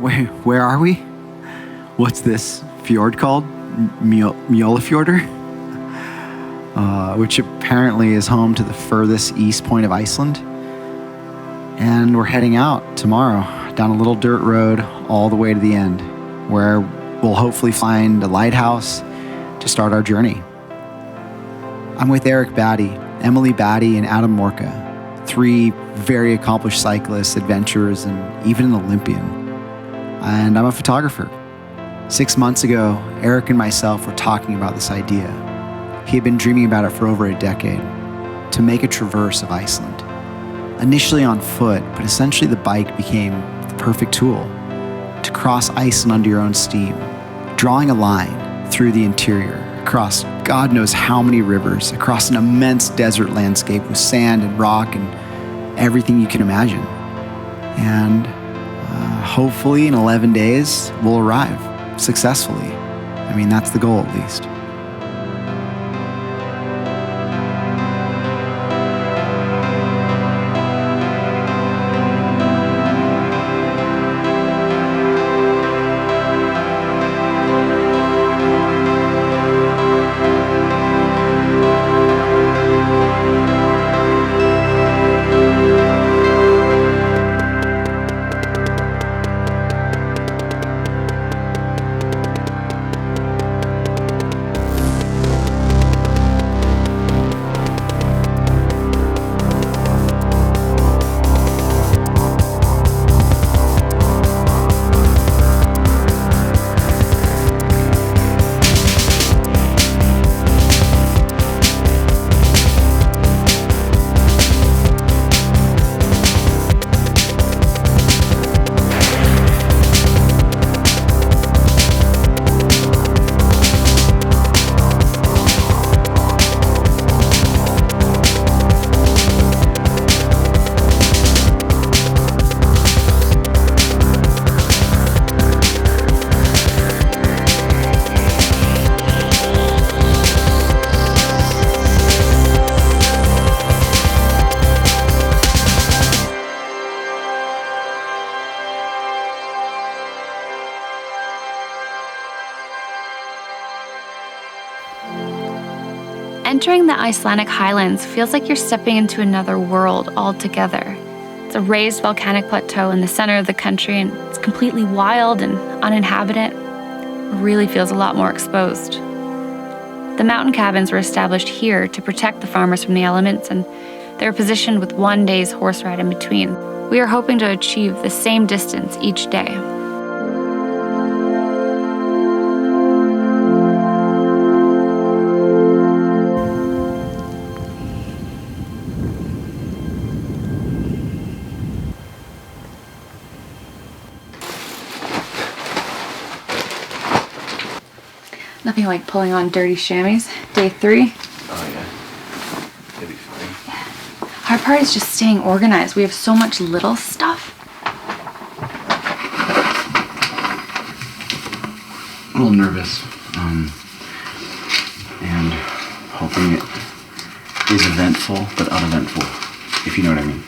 Where are we? What's this fjord called? Mjolafjordur? Which apparently is home to the furthest east point of Iceland. And we're heading out tomorrow down a little dirt road all the way to the end, where we'll hopefully find a lighthouse to start our journey. I'm with Eric Batty, Emily Batty, and Adam Morka, 3 very accomplished cyclists, adventurers, and even an Olympian. And I'm a photographer. 6 months ago, Eric and myself were talking about this idea. He had been dreaming about it for over a decade, to make a traverse of Iceland. Initially on foot, but essentially the bike became the perfect tool to cross Iceland under your own steam, drawing a line through the interior, across God knows how many rivers, across an immense desert landscape with sand and rock and everything you can imagine. And hopefully in 11 days, we'll arrive successfully. I mean, that's the goal at least. Entering the Icelandic highlands feels like you're stepping into another world altogether. It's a raised volcanic plateau in the center of the country, and it's completely wild and uninhabited. It really feels a lot more exposed. The mountain cabins were established here to protect the farmers from the elements, and they're positioned with 1 day's horse ride in between. We are hoping to achieve the same distance each day. Nothing like pulling on dirty chamois. Day 3. Oh yeah, it'd be fine. Yeah. Hard part is just staying organized. We have so much little stuff. A little nervous, and hoping it is eventful but uneventful, if you know what I mean.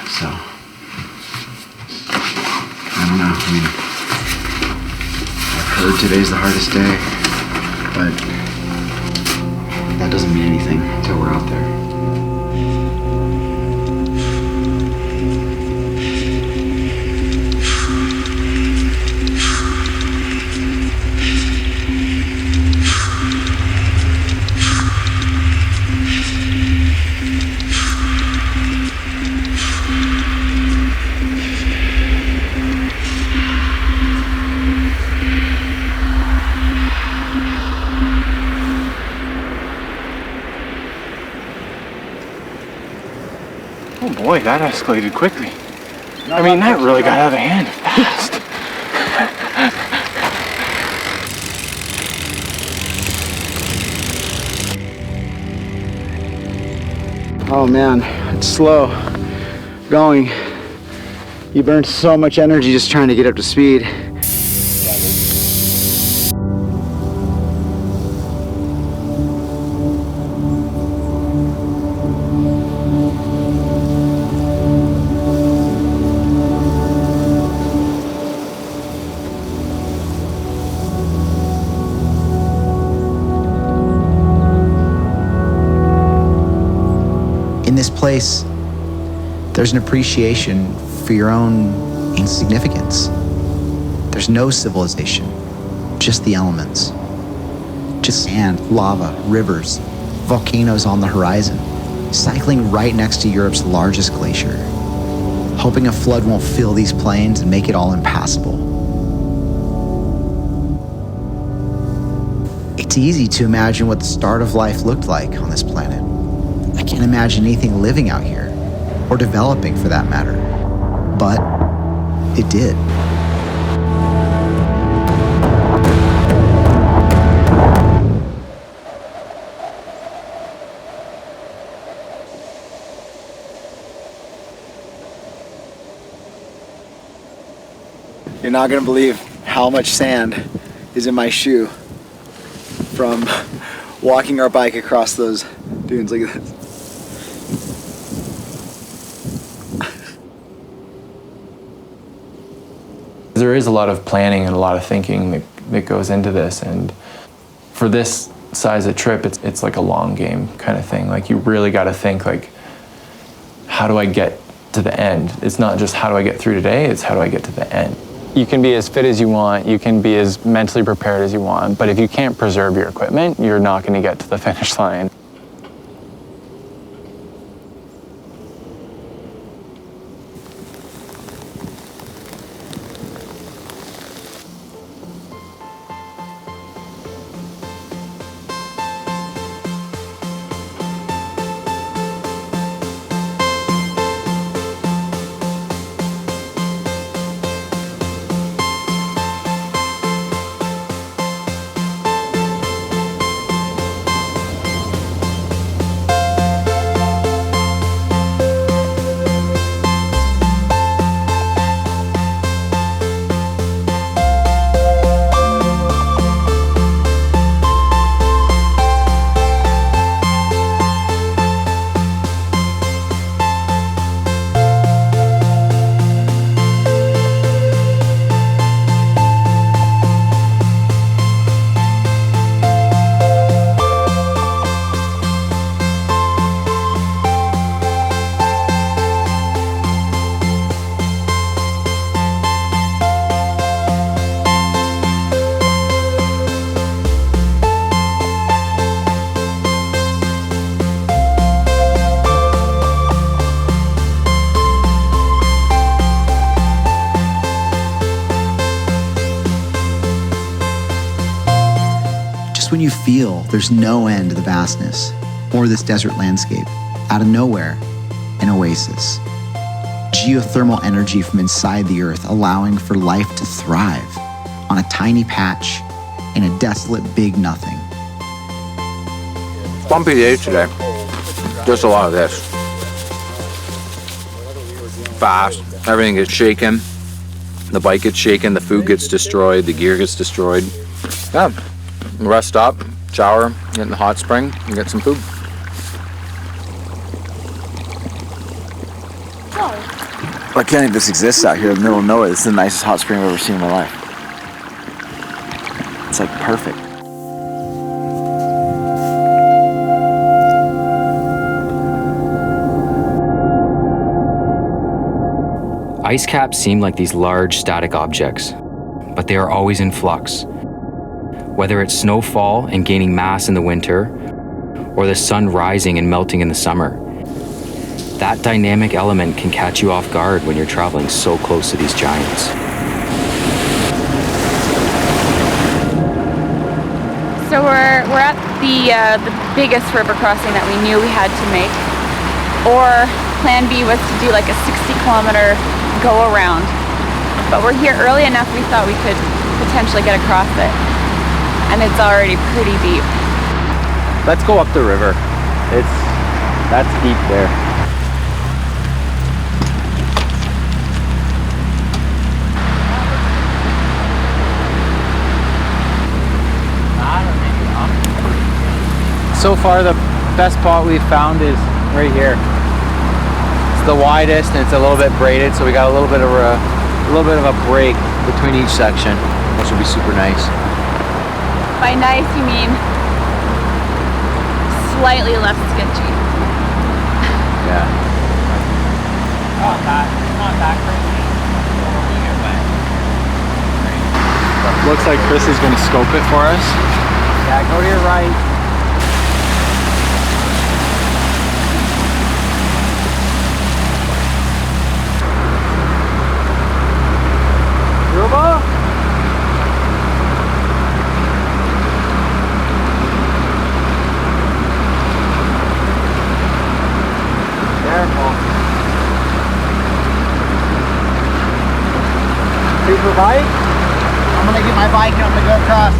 So, I don't know. I mean, I've heard today's the hardest day, but that doesn't mean anything until we're out there. Oh boy, that escalated quickly. I mean, that really got out of hand fast. Oh man, it's slow going. You burn so much energy just trying to get up to speed. place, there's an appreciation for your own insignificance. There's no civilization, just the elements. Just sand, lava, rivers, volcanoes on the horizon, cycling right next to Europe's largest glacier, hoping a flood won't fill these plains and make it all impassable. It's easy to imagine what the start of life looked like on this planet. I can't imagine anything living out here, or developing for that matter. But it did. You're not gonna believe how much sand is in my shoe from walking our bike across those dunes. Look at this. There is a lot of planning and a lot of thinking that goes into this, and for this size of trip, it's like a long game kind of thing. Like, you really got to think, like, how do I get to the end? It's not just how do I get through today, it's how do I get to the end. You can be as fit as you want, you can be as mentally prepared as you want, but if you can't preserve your equipment, you're not going to get to the finish line. When you feel there's no end to the vastness or this desert landscape, out of nowhere, an oasis. Geothermal energy from inside the earth, allowing for life to thrive on a tiny patch in a desolate big nothing. Bumpy day today. Just a lot of this. Fast. Everything gets shaken. The bike gets shaken, the food gets destroyed, the gear gets destroyed. Yeah. Rest up, shower, get in the hot spring, and get some food. I can't believe this exists out here in the middle of nowhere. This is the nicest hot spring I've ever seen in my life. It's like perfect. Ice caps seem like these large static objects, but they are always in flux. Whether it's snowfall and gaining mass in the winter, or the sun rising and melting in the summer, that dynamic element can catch you off guard when you're traveling so close to these giants. So we're at the biggest river crossing that we knew we had to make. Or plan B was to do like a 60-kilometer go around. But we're here early enough we thought we could potentially get across it. And it's already pretty deep. Let's go up the river. That's deep there. So far, the best spot we've found is right here. It's the widest and it's a little bit braided, so we got a little bit of a break between each section, which will be super nice. By nice, you mean slightly less sketchy. Yeah. Not that crazy. Looks like Chris is going to scope it for us. Yeah, go to your right. Ruba? Careful. Super bike? I'm gonna get my bike and I'm gonna go across.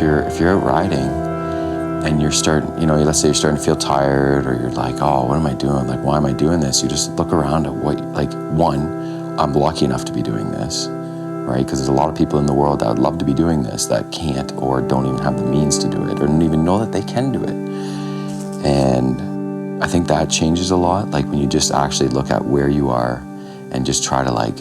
If you're out riding and you're starting, let's say you're starting to feel tired, or you're like, oh, what am I doing? Like, why am I doing this? You just look around at one, I'm lucky enough to be doing this, right? Because there's a lot of people in the world that would love to be doing this that can't, or don't even have the means to do it, or don't even know that they can do it. And I think that changes a lot. Like when you just actually look at where you are and just try to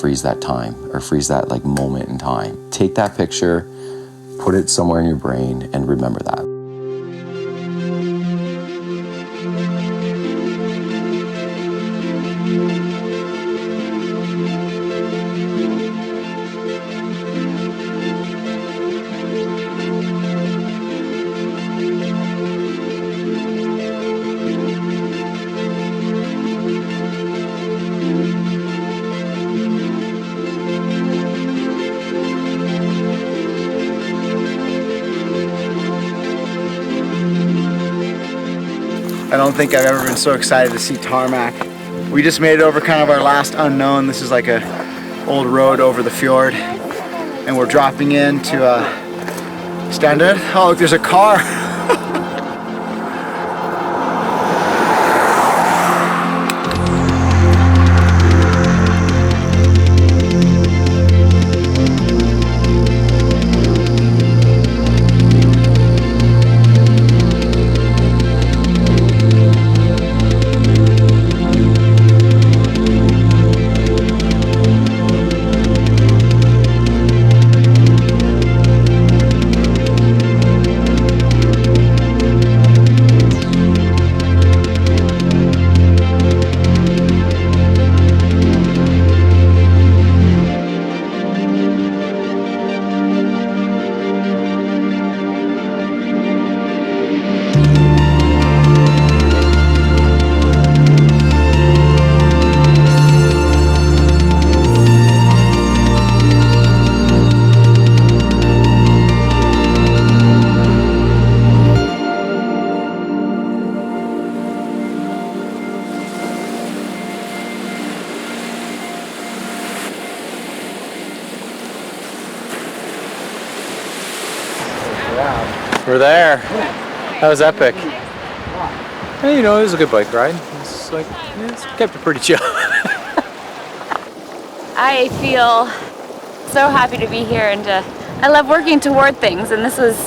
freeze that time, or freeze that moment in time. Take that picture, put it somewhere in your brain, and remember that. I don't think I've ever been so excited to see tarmac. We just made it over kind of our last unknown. This is like a old road over the fjord, and we're dropping into Standard. Oh, look, there's a car. We're there. That was epic. Hey, it was a good bike ride. It's kept it pretty chill. I feel so happy to be here, and I love working toward things, and this was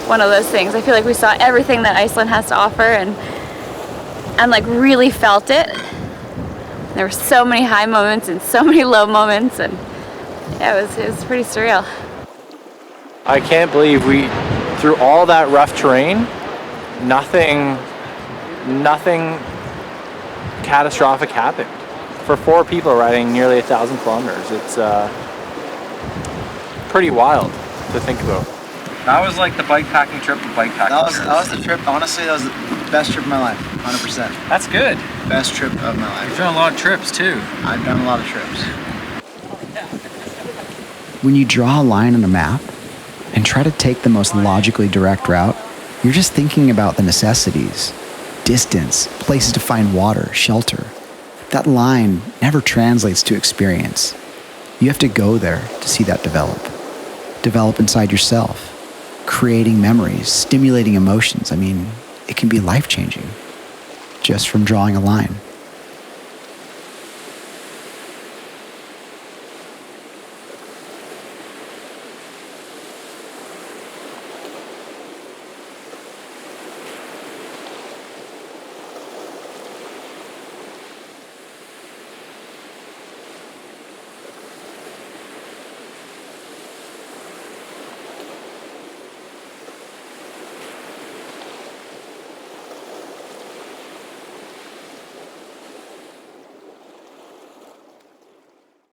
one of those things. I feel like we saw everything that Iceland has to offer, and really felt it. There were so many high moments and so many low moments, and yeah, it was pretty surreal. I can't believe through all that rough terrain, nothing catastrophic happened. For 4 people riding nearly 1,000 kilometers, it's pretty wild to think about. That was like the bike packing trip of bike packing. That was the trip. Honestly, that was the best trip of my life. 100%. That's good. Best trip of my life. You've done a lot of trips too. I've done a lot of trips. When you draw a line on a map and try to take the most logically direct route, you're just thinking about the necessities. Distance, places to find water, shelter. That line never translates to experience. You have to go there to see that develop. Develop inside yourself, creating memories, stimulating emotions. I mean, it can be life-changing just from drawing a line.